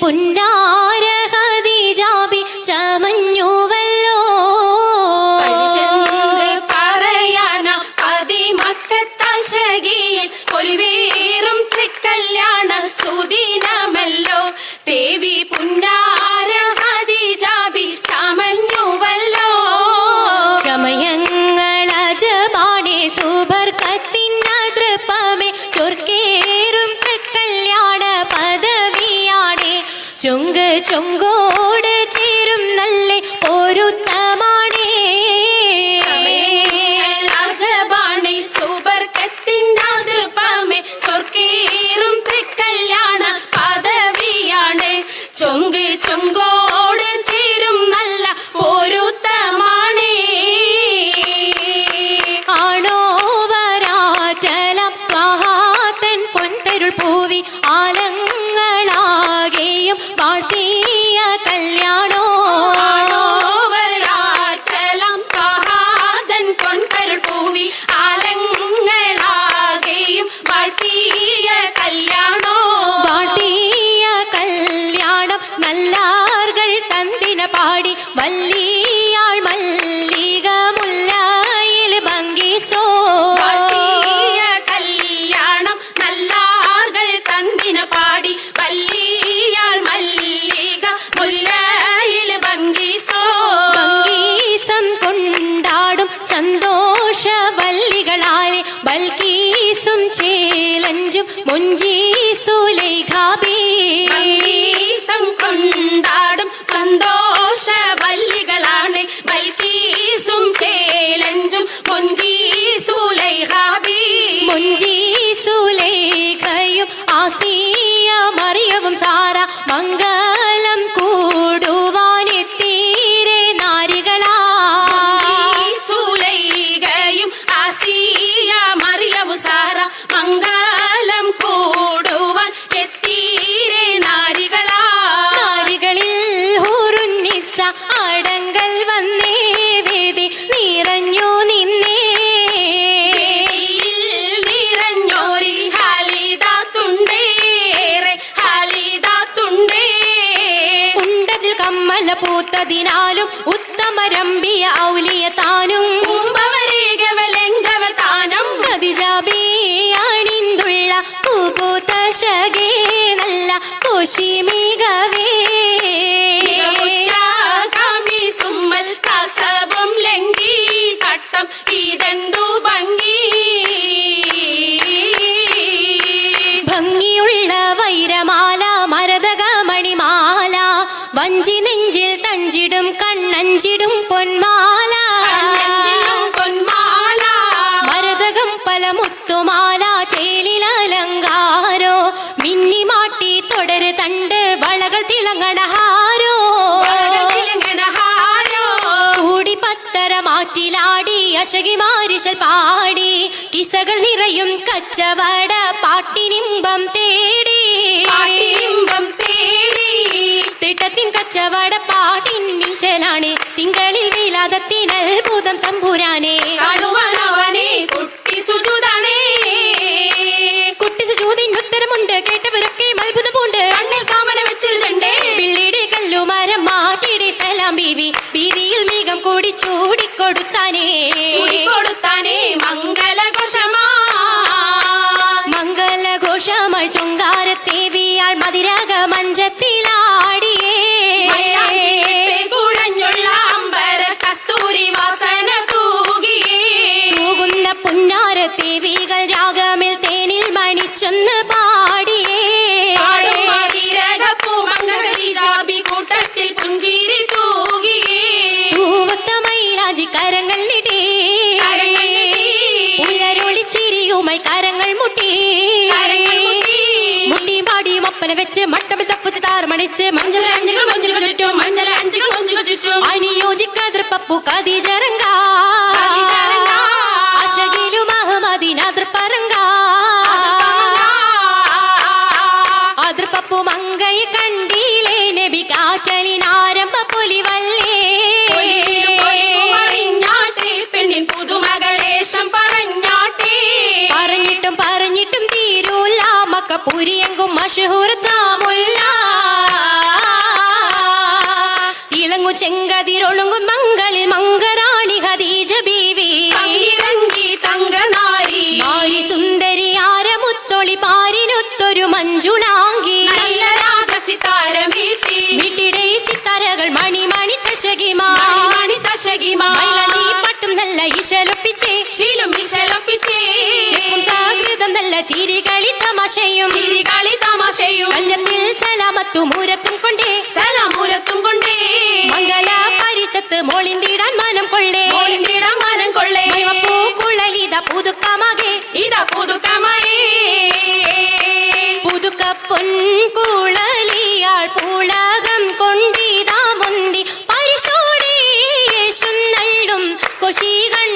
പുന്നാര ഖദീജാബി ചമഞ്ഞുവല്ലോ. പറയാന പതിമക്കത്തശകിയിൽ പൊലിവേറും തൃക്കല്യാണ സുദിനമല്ലോ. ദേവി പുന്നാര ഖദീജാബി ചമഞ്ഞുവല്ലോ. ചമയങ്ങളജബാണേ സുബർക്കത്തിനതൃപ്പമേ ചൊർക്കേറും തൃക്കല്യാണ പദവിയാണേ. ചൊങ്ക് ചൊങ്കോട് ചേരും നല്ല പൊരുത്തമാണേ. ചമയങ്ങളജബാണേ സുബർക്കത്തിനതൃപ്പമേ ചൊർക്കേറും തൃക്കല്യാണ പദവിയാണ്. ചൊങ്ക് ചൊങ്കോട് ചേരും നല്ല പൊരുത്തമാണേ. പൂവി ആലങ്ങളാകെയും വാഴ്ത്തിയ കല്യാണോ. പൂവി ആലങ്ങളാകെയും വാഴ്ത്തിയ കല്യാണോ. വാഴ്ത്തിയ കല്യാണം നല്ലാർകൾ തന്തിന പാടി വല്ലിയാൾ മല്ലിക മുല്ലയിൽ ഭംഗിസോ. പാടി വല്ലിയാൾ മല്ലിക മുല്ലയിൽ ഭംഗിസോ. ഭംഗീസം കൊണ്ടാടും സന്തോഷ വല്ലികളാലെ ബൽക്കീസും ചേലഞ്ചും മുഞ്ചീസുലൈഖാബി. ഭംഗീസം കൊണ്ടാടും സന്തോഷ വല്ലികളാണ് ബൽക്കീസും ചേലഞ്ചും മുഞ്ചീസുലൈഖാബി. മുഞ്ചീസുലൈഖയും ആസിയ മറിയവും സാര മംഗലം കൂടുവാനെത്തീരെ നാരികളാ. സുലൈഖയും ആസിയ മറിയവും സാര മംഗലം കൂടുവാൻ എത്തീരെ നാരികളാ. നാരികളിൽ ഹൂറുന്നിസ അടങ്കൽ വന്നേ വേദി നിറഞ്ഞു നിന്നേ. പൂത്തതിനാലും ഉത്തമരമ്പിയ ഔലിയ താനും ഖദീജാബി അണിന്തുള്ള കൂകൂത്ത ശകേ നല്ല കോശിമികവേ. സുമ്മൽ കസബും ലംഘി തട്ടം ഇതെന്തു ഭംഗി. ഭംഗിയുള്ള വൈരമാല മരതക മണിമാല വഞ്ചി നെഞ്ചിൽ തഞ്ചിടും കണ്ണഞ്ചിടും പൊന്മാല. മരതകം പല മുത്തുമാല ചേലിലലങ്കാരോ മിന്നിമാട്ടി തുടര് തണ്ട് വളകൾ തിളങ്ങണഹാരോ. കൂടി പത്തര മാറ്റിലാടി അശകി മാരിശൽ പാടി കിസകൾ നിറയും കച്ചവട പാട്ടിനിമ്പം തേടി. തിട്ടത്തിൻ കച്ചവട പാട്ടിൻ നിശലാണ് തിങ്കളിൽ വിലാദത്തിനൽ ഭൂതം തമ്പുരാനെ. കുട്ടി സുജൂതാണേ കുട്ടി സുജൂതിന് ഉത്തരമുണ്ട് കേട്ടവരൊക്കെ അത്ഭുതമുണ്ട്. കണ്ണിൽ കാമന വെച്ചൊരു ചെണ്ടേ പിള്ളിയുടെ കല്ലുമരം മാറ്റിയുടെ സലാം ബീവി ബീവിയിൽ മീകം കൂടി ചൂടിക്കൊടുത്താനേ. മംഗലഘോഷമായി ചൊങ്കാരത്തേവിയാൾ മതിരക മഞ്ചത്തിലാടിയേ. കുഴഞ്ഞുള്ള അമ്പര കസ്തൂരി വാസന തൂകുന്ന പുന്നാരത്തേവികൾ രാഗമിൽ തേനിൽ മണിച്ചൊന്ന് പാടിയേ. കൂട്ടത്തിൽ പുഞ്ചിരി തൂകിയേ. തൂവത്തമൈലാജി കരങ്ങൾ നീട്ടി ഉയരൊളിച്ചിരിയുമായി കരങ്ങൾ മുട്ടി. മുട്ടി പാടി മൊപ്പന വെച്ച് മട്ടമിൽ തപ്പുച്ച് താറുമണിച്ച് അനുയോജിക്കാതിർപ്പു ഖദീജറങ്ക അശകിലും അഹമ്മദിനാതിർപ്പറങ്ക അതിർപ്പു മങ്കയെ കണ്ടീലേ നബി കാറ്റലിനാരംഭ പൊലിവല്ലേ. പെണ്ണിൻ പുതുമകളേശം പറഞ്ഞാട്ടേ. പറഞ്ഞിട്ടും തീരൂല മക്ക പുരിയെങ്കും മഷഹൂർ താമുല്ല. മിശലൊപ്പിച്ചേ ശീലും മിശലൊപ്പിച്ചേ ചെപ്പും സാകൃതം നല്ല ചിരികളി തമാശയും ചിരികളി തമാശയും കഞ്ചത്തിൽ സലാമത്തും മൂരത്തും കൊണ്ടേ സലാമൂരത്തും കൊണ്ടേ മംഗല പരിഷത്ത് മോളിന്തിടാൻ മാനം കൊള്ളേ മോളിന്തിടാൻ മാനം കൊള്ളേ പൂക്കുഴലിത പുതുക്കമാകെ ഇതാ പുതുക്കമായേ പുതുക്ക പൊൻകുഴലിയാൾ പുളകം കൊണ്ടിതാ മുന്തി പരിശോടി യേശുന്നള്ളും കൊശികൺ